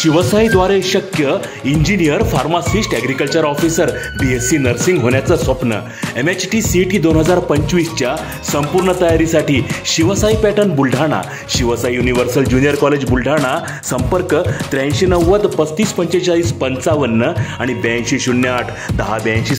शिवसाईद्वारे शक्य engineer, pharmacist, agriculture officer, BSc nursing होण्याचं स्वप्न MHT CET 2025च्या संपूर्ण तयारीसाठी Shivsai pattern Buldhana, Shivsai universal junior college Buldhana. संपर्क 8390 3545 55 आणि 8208 1082.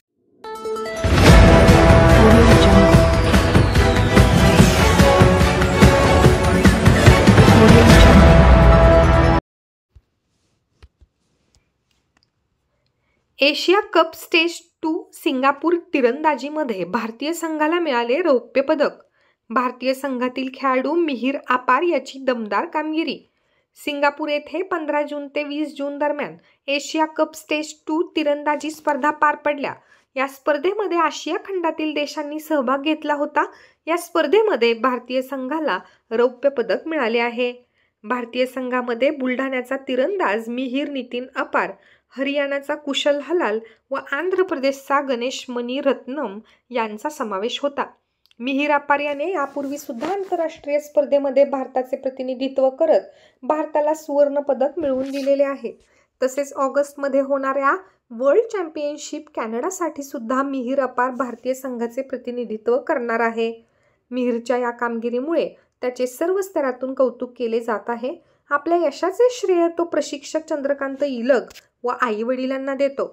एशिया कप स्टेज 2 सिंगापूर तिरंदाजीमध्ये भारतीय संघाला मिळाले रौप्य पदक. भारतीय संघातील खेळाडू मिहिर आपार याची दमदार कामगिरी. सिंगापूर येथे 15 जून ते 20 जून दरम्यान एशिया कप स्टेज 2 तिरंदाजी स्पर्धा पार पडल्या. या स्पर्धेमध्ये आशिया खंडातील देशांनी सहभाग घेतला होता. या स्पर्धेमध्ये भारतीय संघाला रौप्य पदक मिळाले आहे. भारतीय संघामध्ये बुलढाण्याचा तिरंदाज मिहिर नितीन अपार, हरियाणाचा कुशल हलाल व आंध्र प्रदेशचा गणेश मणी रत्नम यांचा समावेश होता. मिहिर अपार याने यापूर्वी सुद्धा आंतरराष्ट्रीय स्पर्धेमध्ये भारताचे प्रतिनिधित्व करत भारताला सुवर्ण पदक मिळवून दिलेले आहे. तसेच ऑगस्टमध्ये होणाऱ्या वर्ल्ड चॅम्पियनशिप कॅनडासाठी सुद्धा मिहिर अपार भारतीय संघाचे प्रतिनिधित्व करणार आहे. मिहिरच्या या कामगिरीमुळे त्याचे सर्व स्तरातून कौतुक केले जात आहे. आपल्या यशाचे श्रेय तो प्रशिक्षक चंद्रकांत इलग व आई वडिलांना देतो.